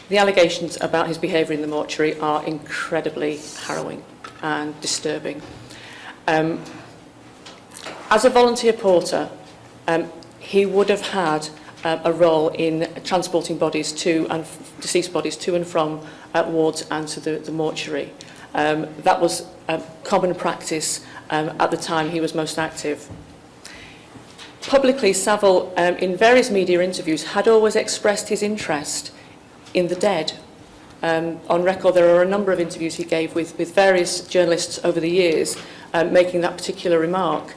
The allegations about his behaviour in the mortuary are incredibly harrowing and disturbing. As a volunteer porter, he would have had a role in transporting bodies deceased bodies to and from wards and to the mortuary. That was common practice at the time he was most active. Publicly, Saville, in various media interviews, had always expressed his interest in the dead. On record, there are a number of interviews he gave with various journalists over the years, making that particular remark.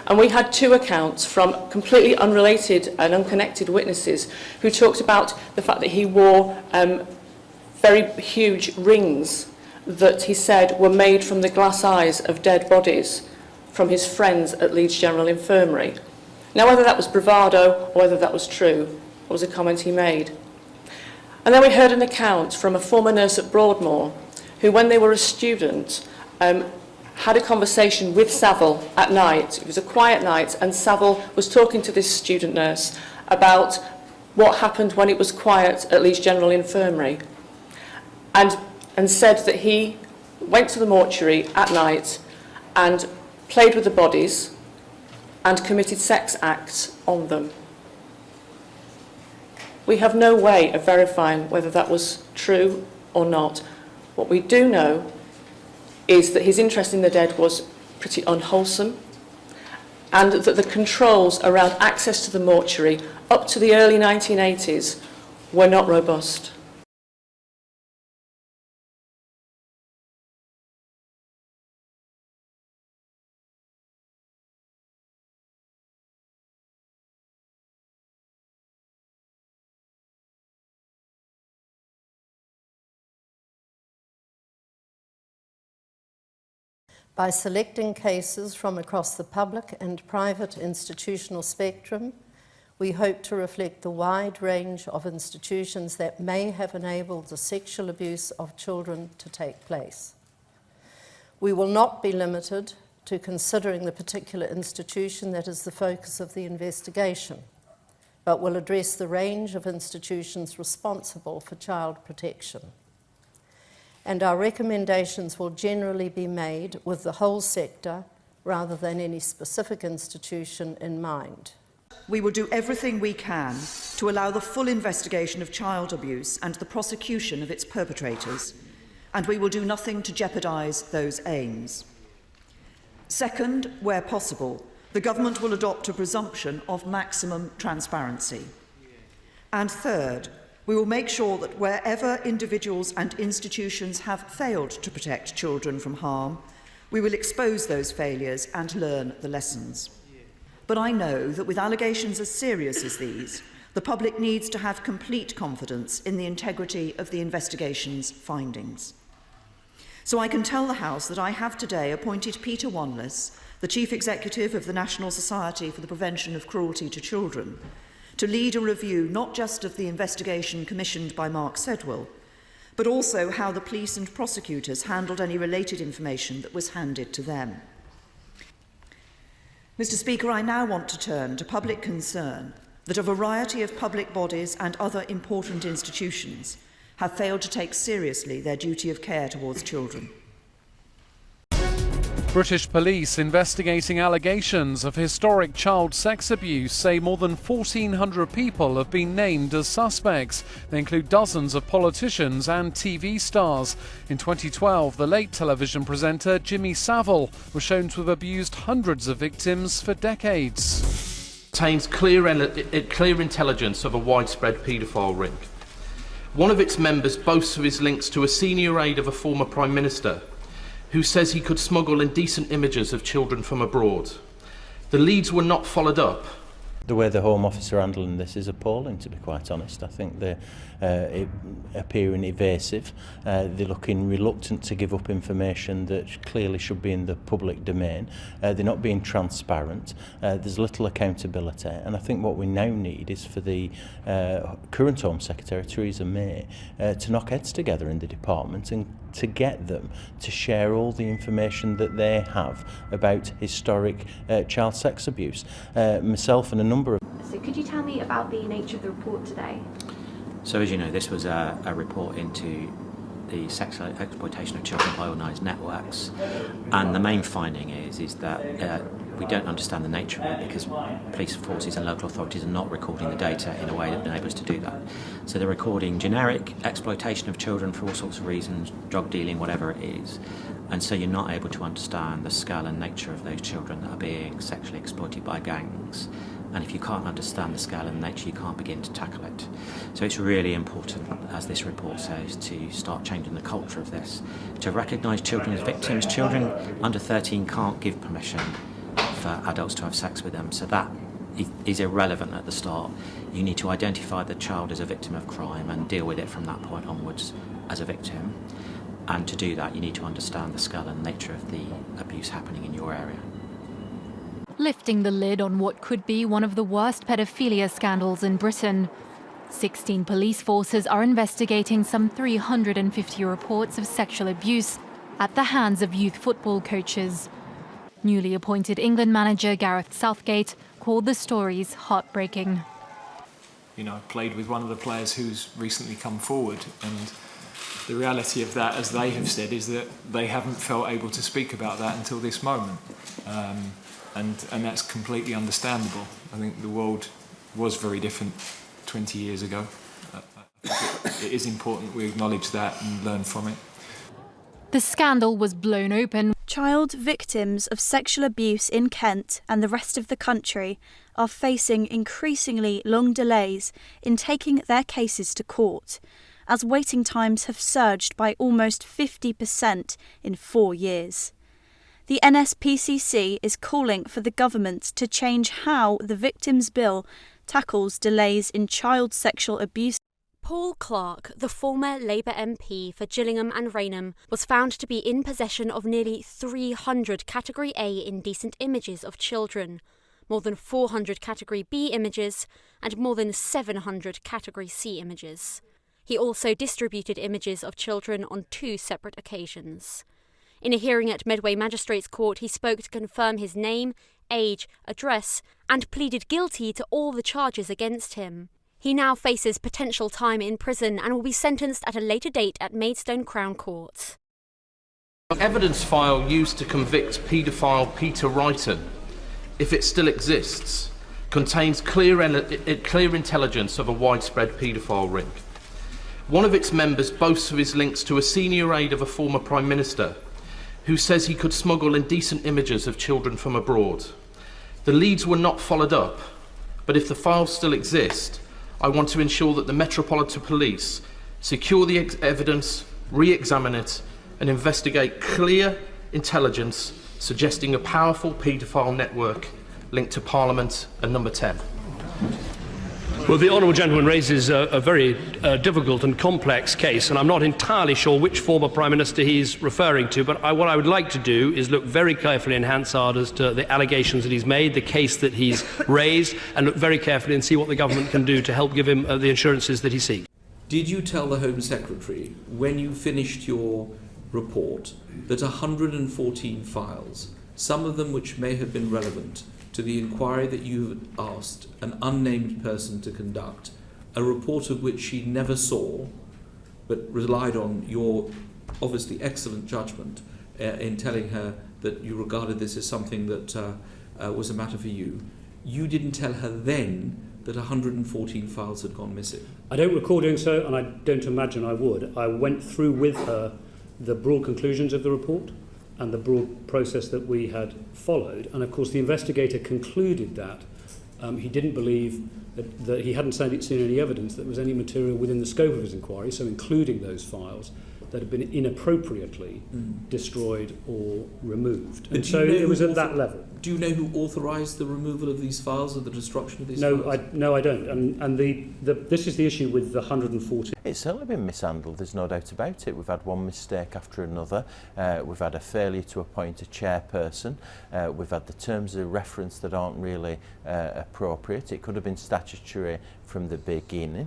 And we had two accounts from completely unrelated and unconnected witnesses who talked about the fact that he wore very huge rings that he said were made from the glass eyes of dead bodies from his friends at Leeds General Infirmary. Now, whether that was bravado or whether that was true was a comment he made. And then we heard an account from a former nurse at Broadmoor who, when they were a student, had a conversation with Saville at night. It was a quiet night, and Saville was talking to this student nurse about what happened when it was quiet at Leeds General Infirmary, and said that he went to the mortuary at night and played with the bodies and committed sex acts on them. We have no way of verifying whether that was true or not. What we do know is that his interest in the dead was pretty unwholesome, and that the controls around access to the mortuary up to the early 1980s were not robust. By selecting cases from across the public and private institutional spectrum, we hope to reflect the wide range of institutions that may have enabled the sexual abuse of children to take place. We will not be limited to considering the particular institution that is the focus of the investigation, but will address the range of institutions responsible for child protection. And our recommendations will generally be made with the whole sector rather than any specific institution in mind. We will do everything we can to allow the full investigation of child abuse and the prosecution of its perpetrators, and we will do nothing to jeopardise those aims. Second, where possible, the government will adopt a presumption of maximum transparency. And third, we will make sure that wherever individuals and institutions have failed to protect children from harm, we will expose those failures and learn the lessons. But I know that with allegations as serious as these, the public needs to have complete confidence in the integrity of the investigation's findings. So I can tell the House that I have today appointed Peter Wanless, the Chief Executive of the National Society for the Prevention of Cruelty to Children, to lead a review not just of the investigation commissioned by Mark Sedwill, but also how the police and prosecutors handled any related information that was handed to them. Mr. Speaker, I now want to turn to public concern that a variety of public bodies and other important institutions have failed to take seriously their duty of care towards children. British police investigating allegations of historic child sex abuse say more than 1,400 people have been named as suspects. They include dozens of politicians and TV stars. In 2012, the late television presenter Jimmy Savile was shown to have abused hundreds of victims for decades. Contains clear intelligence of a widespread paedophile ring. One of its members boasts of his links to a senior aide of a former Prime Minister, who says he could smuggle indecent images of children from abroad. The leads were not followed up. The way the Home Office are handling this is appalling, to be quite honest. I think they're appearing evasive. They're looking reluctant to give up information that clearly should be in the public domain. They're not being transparent. There's little accountability. And I think what we now need is for the current Home Secretary, Theresa May, to knock heads together in the department and to get them to share all the information that they have about historic child sex abuse. Myself and a number of... So could you tell me about the nature of the report today? So as you know, this was a report into the sexual exploitation of children by organised networks, and the main finding is that we don't understand the nature of it because police forces and local authorities are not recording the data in a way that enables us to do that. So they're recording generic exploitation of children for all sorts of reasons, drug dealing, whatever it is, and so you're not able to understand the scale and nature of those children that are being sexually exploited by gangs. And if you can't understand the scale and nature, you can't begin to tackle it. So it's really important, as this report says, to start changing the culture of this, to recognise children as victims. Children under 13 can't give permission for adults to have sex with them, so that is irrelevant at the start. You need to identify the child as a victim of crime and deal with it from that point onwards as a victim. And to do that, you need to understand the scale and nature of the abuse happening in your area. Lifting the lid on what could be one of the worst paedophilia scandals in Britain. 16 police forces are investigating some 350 reports of sexual abuse at the hands of youth football coaches. Newly appointed England manager Gareth Southgate called the stories heartbreaking. You know, I played with one of the players who's recently come forward, and the reality of that, as they have said, is that they haven't felt able to speak about that until this moment. And that's completely understandable. I think the world was very different 20 years ago. I think it is important we acknowledge that and learn from it. The scandal was blown open. Child victims of sexual abuse in Kent and the rest of the country are facing increasingly long delays in taking their cases to court, as waiting times have surged by almost 50% in 4 years. The NSPCC is calling for the government to change how the Victims' Bill tackles delays in child sexual abuse. Paul Clark, the former Labour MP for Gillingham and Rainham, was found to be in possession of nearly 300 Category A indecent images of children, more than 400 Category B images, and more than 700 Category C images. He also distributed images of children on 2 separate occasions. In a hearing at Medway Magistrates Court, he spoke to confirm his name, age, address, and pleaded guilty to all the charges against him. He now faces potential time in prison and will be sentenced at a later date at Maidstone Crown Court. The evidence file used to convict paedophile Peter Wrighton, if it still exists, contains clear intelligence of a widespread paedophile ring. One of its members boasts of his links to a senior aide of a former Prime Minister, who says he could smuggle indecent images of children from abroad. The leads were not followed up, but if the files still exist, I want to ensure that the Metropolitan Police secure the evidence, re-examine it, and investigate clear intelligence suggesting a powerful paedophile network linked to Parliament and Number 10. Well, the honourable gentleman raises a very difficult and complex case, and I'm not entirely sure which former Prime Minister he's referring to, but what I would like to do is look very carefully in Hansard as to the allegations that he's made, the case that he's raised, and look very carefully and see what the government can do to help give him the assurances that he seeks. Did you tell the Home Secretary, when you finished your report, that 114 files, some of them which may have been relevant to the inquiry that you had asked an unnamed person to conduct, a report of which she never saw, but relied on your obviously excellent judgment in telling her that you regarded this as something that was a matter for you, you didn't tell her then that 114 files had gone missing? I don't recall doing so, and I don't imagine I would. I went through with her the broad conclusions of the report and the broad process that we had followed. And of course the investigator concluded that he didn't believe that he hadn't seen any evidence that there was any material within the scope of his inquiry, so including those files, that had been inappropriately destroyed or removed. And so it was at that level. Do you know who authorised the removal of these files or the destruction of these files? No, I don't. And this is the issue with the 140. It's certainly been mishandled, there's no doubt about it. We've had one mistake after another. We've had a failure to appoint a chairperson. We've had the terms of reference that aren't really appropriate. It could have been statutory from the beginning.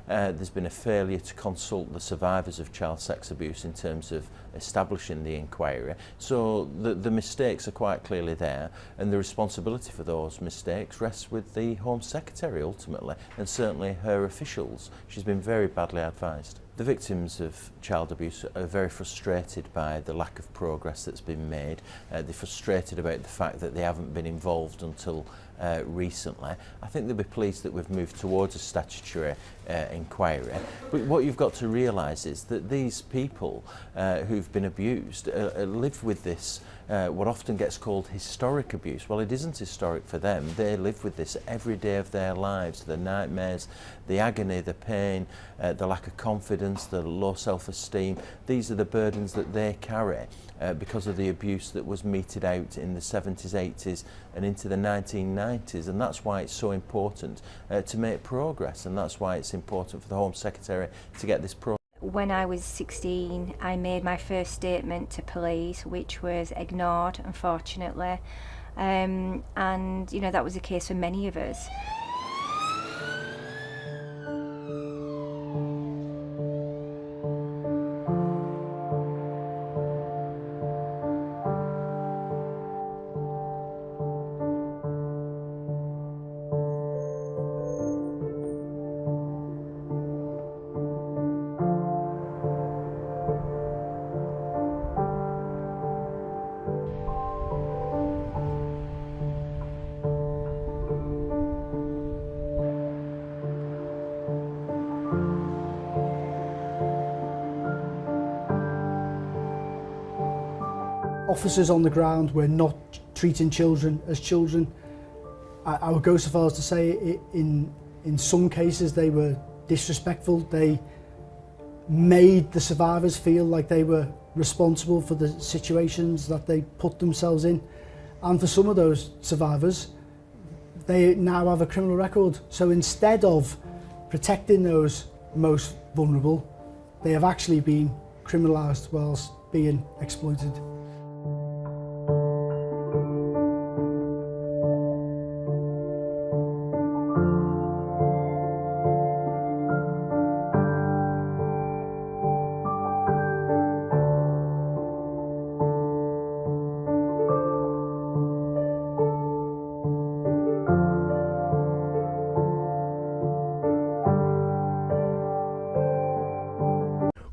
There's been a failure to consult the survivors of child sex abuse in terms of establishing the inquiry. So the mistakes are quite clearly clearly there, and the responsibility for those mistakes rests with the Home Secretary ultimately, and certainly her officials. She's been very badly advised. The victims of child abuse are very frustrated by the lack of progress that's been made. They're frustrated about the fact that they haven't been involved until recently. I think they'll be pleased that we've moved towards a statutory inquiry. But what you've got to realise is that these people who've been abused live with this, what often gets called historic abuse. Well, it isn't historic for them. They live with this every day of their lives, the nightmares, the agony, the pain, the lack of confidence, the low self-esteem. These are the burdens that they carry because of the abuse that was meted out in the 70s, 80s and into the 1990s, and that's why it's so important to make progress, and that's why it's important for the Home Secretary to get this progress. When I was 16, I made my first statement to police, which was ignored, unfortunately, and you know, that was the case for many of us. Officers on the ground were not treating children as children. I would go so far as to say in some cases they were disrespectful. They made the survivors feel like they were responsible for the situations that they put themselves in. And for some of those survivors, they now have a criminal record. So instead of protecting those most vulnerable, they have actually been criminalised whilst being exploited.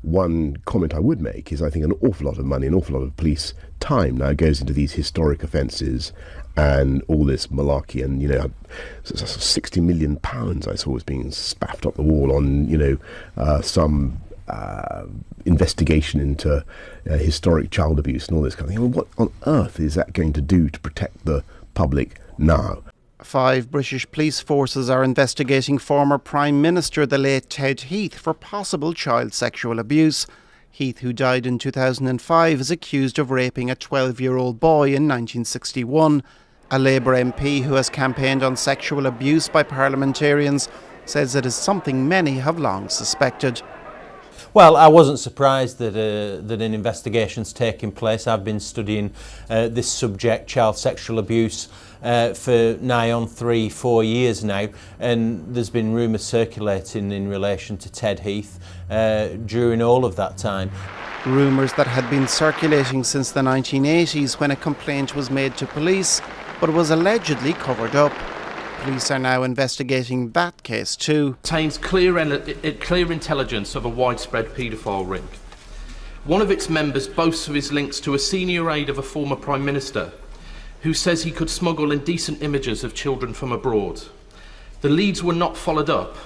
One comment I would make is I think an awful lot of money, an awful lot of police time now goes into these historic offences and all this malarkey, and, you know, £60 million I saw was being spaffed up the wall on, you know, some investigation into historic child abuse and all this kind of thing. I mean, what on earth is that going to do to protect the public now? 5 British police forces are investigating former Prime Minister, the late Ted Heath, for possible child sexual abuse. Heath, who died in 2005, is accused of raping a 12-year-old boy in 1961. A Labour MP who has campaigned on sexual abuse by parliamentarians says it is something many have long suspected. Well, I wasn't surprised that an investigation's taking place. I've been studying this subject, child sexual abuse, for nigh on 3-4 years now, and there's been rumours circulating in relation to Ted Heath during all of that time. Rumours that had been circulating since the 1980s when a complaint was made to police, but was allegedly covered up. Police are now investigating that case too. Contains clear intelligence of a widespread paedophile ring. One of its members boasts of his links to a senior aide of a former Prime Minister who says he could smuggle indecent images of children from abroad. The leads were not followed up,